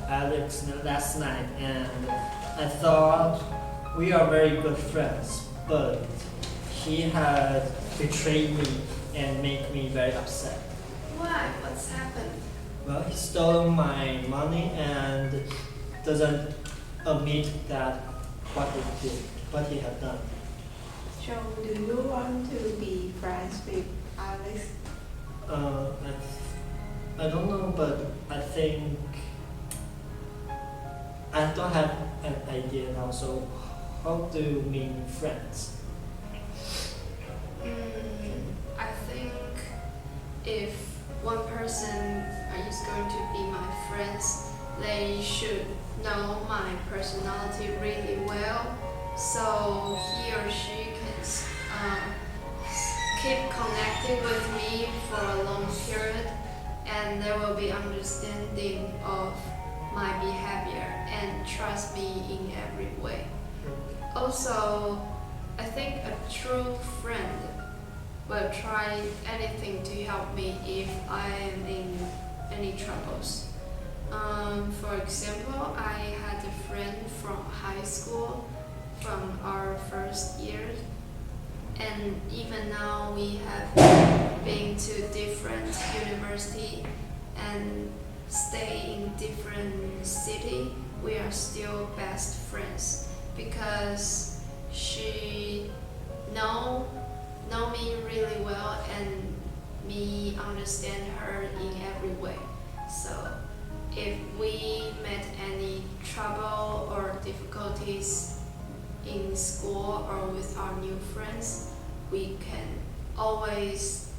Alex last night, and I thought we are very good friends, but he had betrayed me and made me very upset. Why? What's happened? Well, he stole my money and doesn't admit that what he had done. So, do you want to be friends with Alex? Uh, I don't know, but I think I don't have an idea now. So, how do you mean friends? I think if one person is going to be my friends, they should know my personality really well, so he or she can keep connected with me for a long period, and there will be understanding of my behavior and trust me in every way. Also, I think a true friend will try anything to help me if I am in any troubles. For example, I had a friend from high school from our first year, and even now we have been to different university and stay in different city. We are still best friends because she know me really well and me understand her in every way. So if we met any trouble or difficulties in school or with our new friends, we can always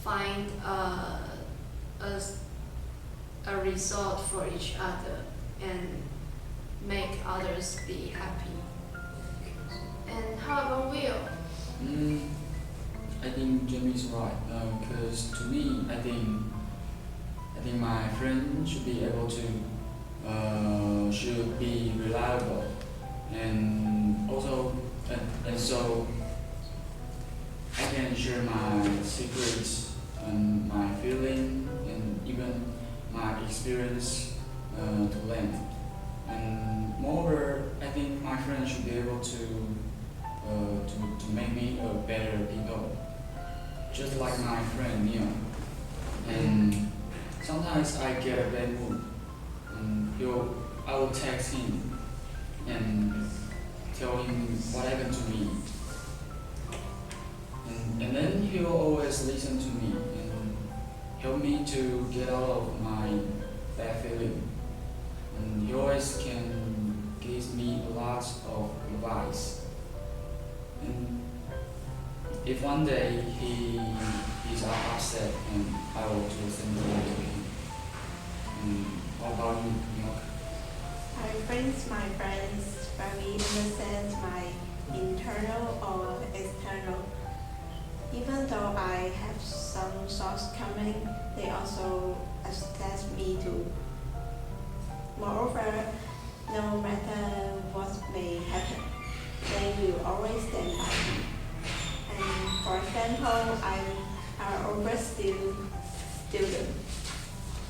find a result for each other and make others be happy. And how about Will? I think Jamie's right. Because to me, I think my friend should be able to should be reliable, and also and so I can share my secrets and my feeling and even my experience to them. And moreover, I think my friend should be able to make me a better people, just like my friend Neil. And sometimes I get a bad mood, and I will text him and tell him what happened to me. And then he'll always listen to me and help me to get out of my bad feeling. And he always can give me a lot of advice. And if one day he's upset, and I will do something to him. And what about you, Milk? My friends very understand my internal or external. Even though I have some shortcomings, they also accept me too. Moreover, no matter what may happen, they will always stand by me. And for example, I'm an overseas student,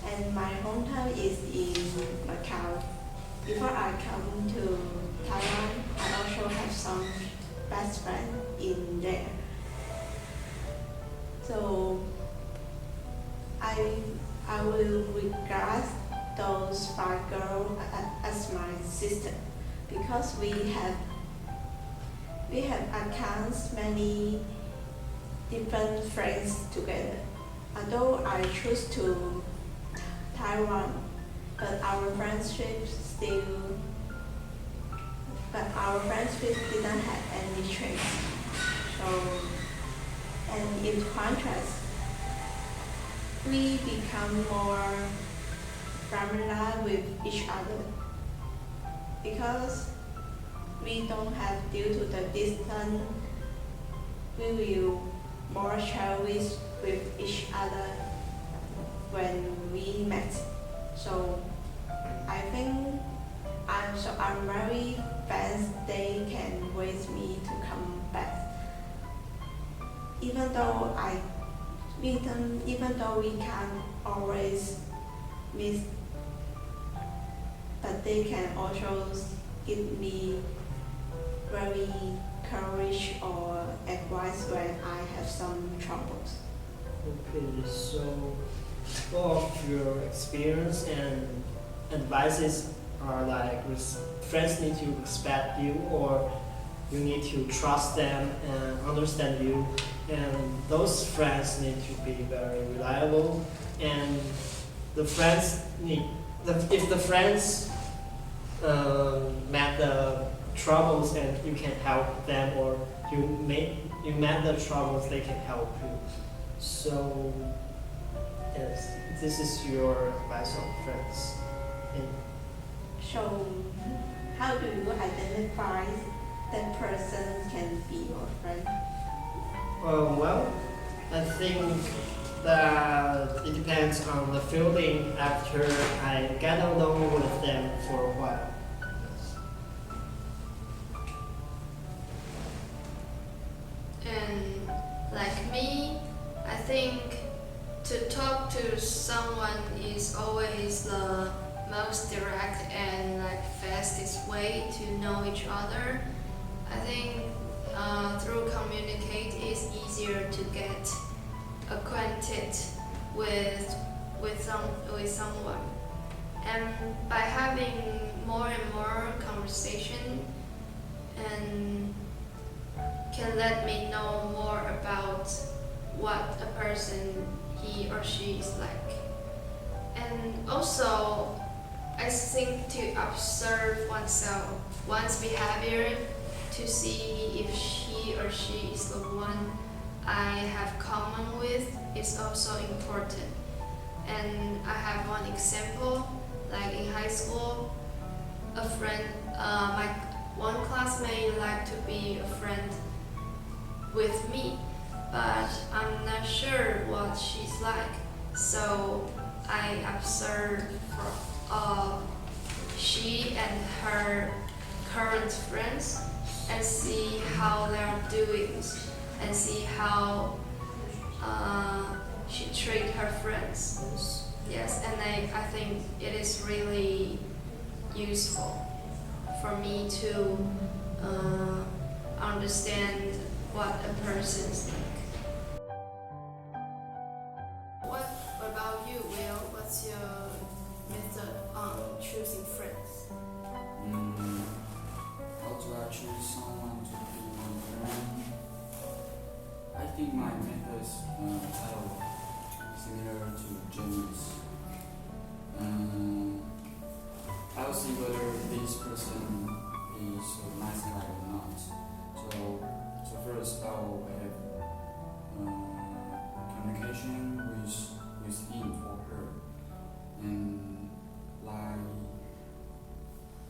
and my hometown is in Macau. Before I come to Taiwan, I also have some best friends in there. So I will regard those 5 girls as my sister, because we have accounts many different friends together. Although I choose to Taiwan, but our friendship didn't have any trace. So, and in contrast, we become more familiar with each other because we don't have, due to the distance, we will more cherish with each other when we met. So I think I'm very fast they can wait me to come back. Even though we can't always meet they can also give me very courage or advice when I have some troubles. Okay, so all of your experience and advices are like friends need to respect you, or you need to trust them and understand you, and those friends need to be very reliable, and the friends need if the friends met the troubles and you can help them, or you met the troubles they can help you. So yes, this is your advice on friends. And So, how do you identify that person can be your friend? well, I think that it depends on the feeling after I get along with them for a while. And like me, I think to talk to someone is always the most direct and like fastest way to know each other. I think through communicate is easier to get acquainted with someone, and by having more and more conversation and can let me know more about what a person he or she is like. And also, I think to observe one's behavior to see if he or she is the one I have common with is also important. And I have one example, like in high school, a friend, my one classmate liked to be a friend with me, but I'm not sure what she's like. So I observe she and her current friends and see how they're doing and see how she treat her friends. Yes, and I think it is really useful for me to understand what a person is like. What about you, Will? What's your method on choosing friends? How do I choose someone to be my friend? I think my method is similar to Jimmy's. I'll see whether this person is a nice guy or not. So first I'll have communication with him or her, and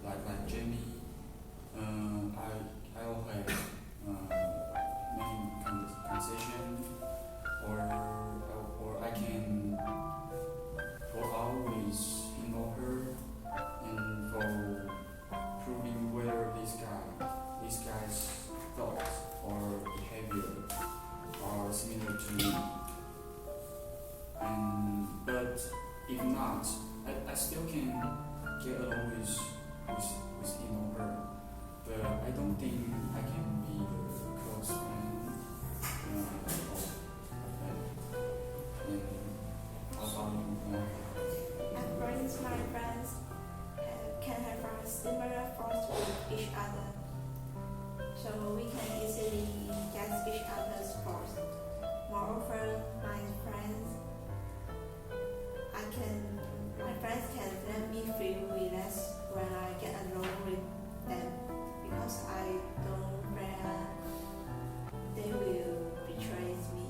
like Jamie, I'll have main conversation, or I can go out with him or her, and for proving whether this guy's thoughts or behavior are similar to me. But if not, I still can get along with him or her. But I don't think I can be a close friend. And how about you? My friends can have a similar thoughts with each other, so we can easily guess each other's thoughts. Moreover, my friends can let me feel relaxed when I get along with them, because I don't fear they will betray me.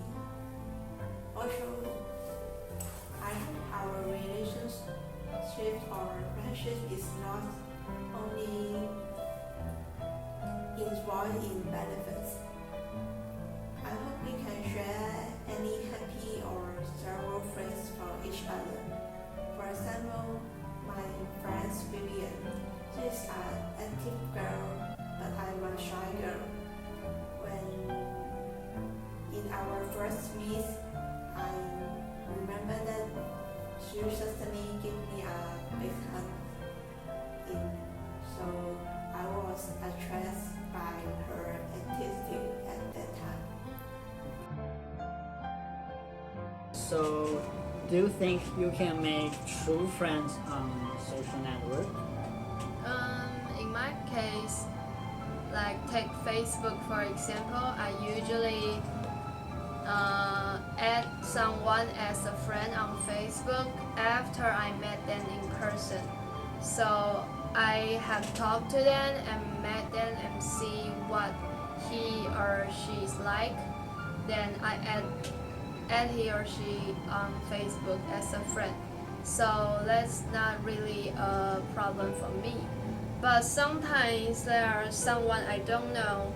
Also, I hope our relationship or friendship is not only involved in benefits. I hope we can share any happy or sorrow phase for each other. For example, my friend Vivian, she is an active girl, but I'm a shy girl. When in our first meet, I remember that she suddenly gave me a big hug. in, so I was attracted by her attitude at that time. So, do you think you can make true friends on social network? In my case, like take Facebook for example, I usually add someone as a friend on Facebook after I met them in person. So I have talked to them and met them and see what he or she is like. Then I add he or she on Facebook as a friend. So that's not really a problem for me. But sometimes there are someone I don't know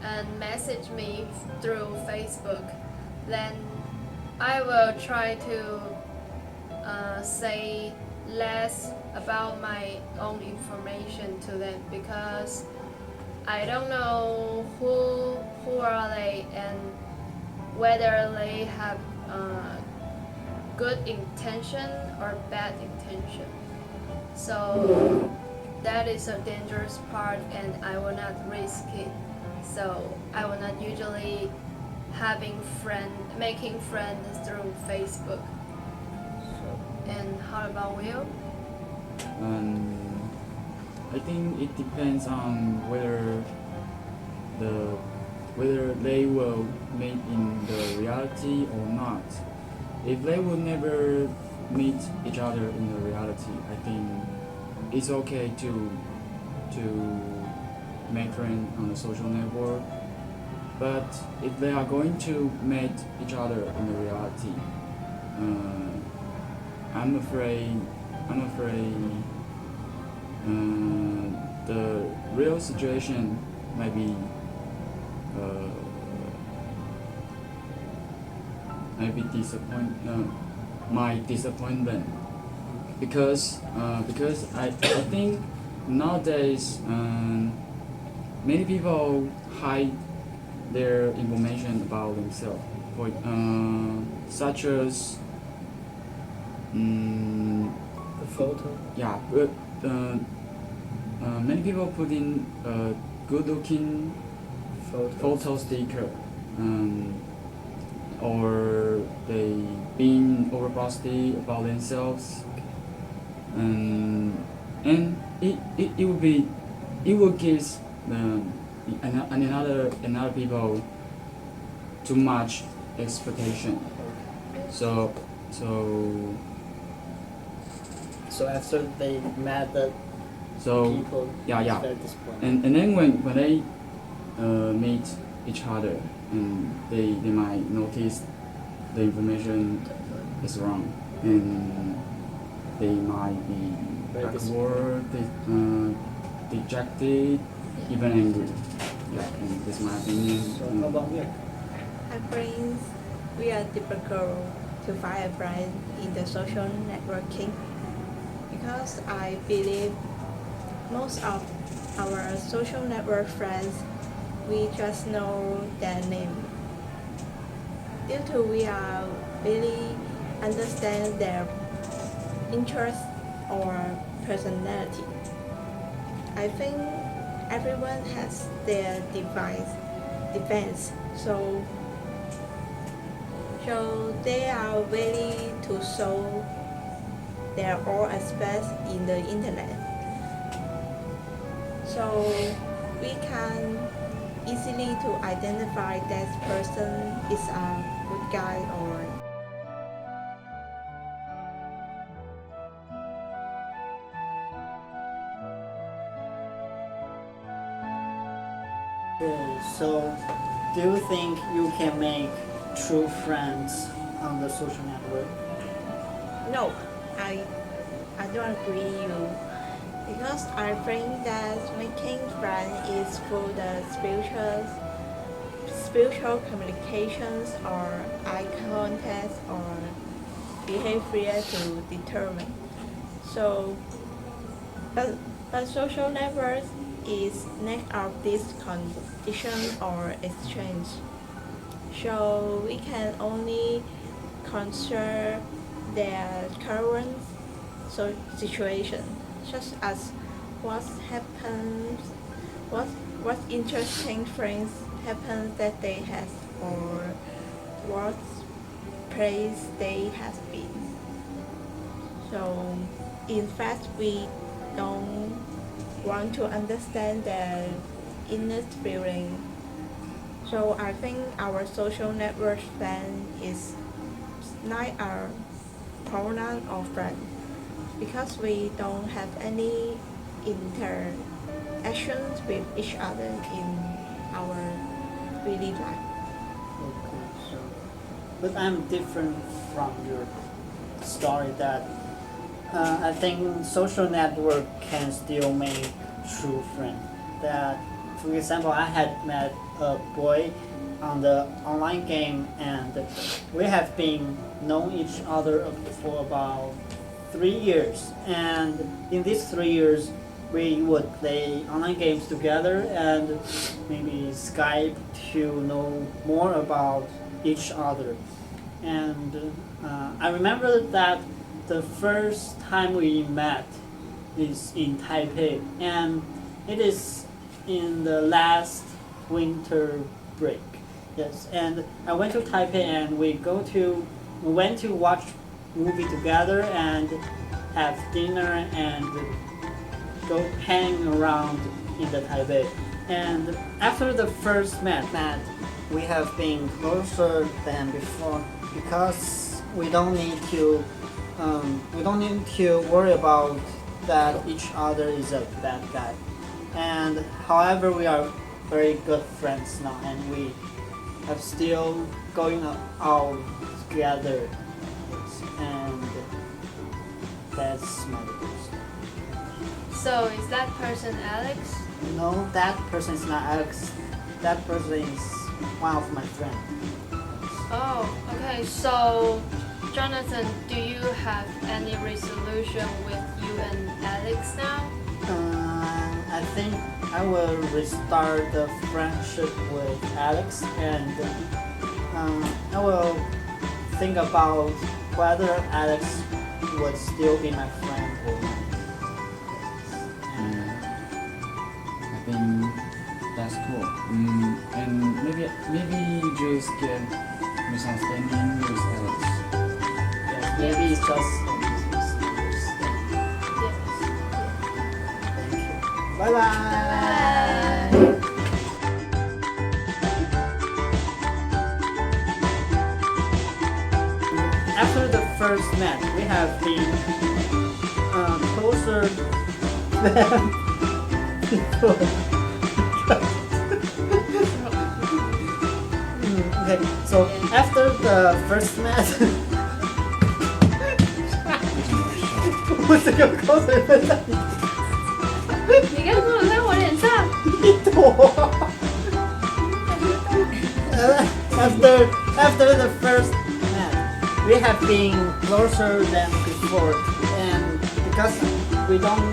and message me through Facebook. Then I will try to say less about my own information to them because I don't know who are they and whether they have good intention or bad intention. So that is a dangerous part and I will not risk it. So I will not usually making friends through Facebook. And how about you? I think it depends on whether they will meet in the reality or not. If they will never meet each other in the reality, I think it's okay to make friends on the social network. But if they are going to meet each other in the reality, I'm afraid the real situation might be my disappointment because I think nowadays many people hide their information about themselves, such as The photo? yeah, but many people put in a good-looking photo sticker, or they being over positive about themselves, and it will give another people too much expectation. So after they met the people, yeah. it's very disappointing. And then when they meet each other, and they might notice the information is wrong, and they might be Very backward, dejected, even angry. Yeah, and that's my opinion. So how about you? I think we are difficult to find a friend in the social networking because I believe most of our social network friends we just know their name. Due to we are really understand their interest or personality. I think everyone has their defense, so they are ready to show their all aspects in the internet. So we can easily to identify that person is a good guy or Okay, so do you think you can make true friends on the social network? no. I don't agree you because I think that making friends is for the spiritual communications or eye contact or behavior to determine. So, but social networks is lack of this condition or exchange. So we can only consider their current situation, such as what happens, what what interesting things happen that they have, or what place they have been. So in fact we don't want to understand their inner feeling. So I think our social network plan is not our pronoun or friend because we don't have any interactions with each other in our daily life. Okay, so, but I'm different from your story that I think social network can still make true friend. That, for example, I had met a boy on the online game, and we have been known each other for about 3 years. And in these 3 years, we would play online games together and maybe Skype to know more about each other. And I remember that the first time we met is in Taipei, and it is in the last winter break. Yes, and I went to Taipei, and we went to watch movie together and have dinner and go hang around in the Taipei. And after the first met, we have been closer than before because we don't need to worry about that each other is a bad guy. And however, we are very good friends now, and we are still going out together. Yes, and that's my story. So is that person Alex? No, that person is not Alex. That person is one of my friends. Oh, okay. So, Jonathan, do you have any resolution with you and Alex now? I think I will restart the friendship with Alex, and I will think about whether Alex would still be my friend or not. I think that's cool. And maybe you just get misunderstanding with Alex. Yes, maybe it's just a misunderstanding. Yes. Thank you. Bye bye. After the first met, we have been closer than before. Okay, so after the first met, 我这个口水喷在你你刚刚有在我脸上。一坨。After the first met, we have been closer than before, and because we don't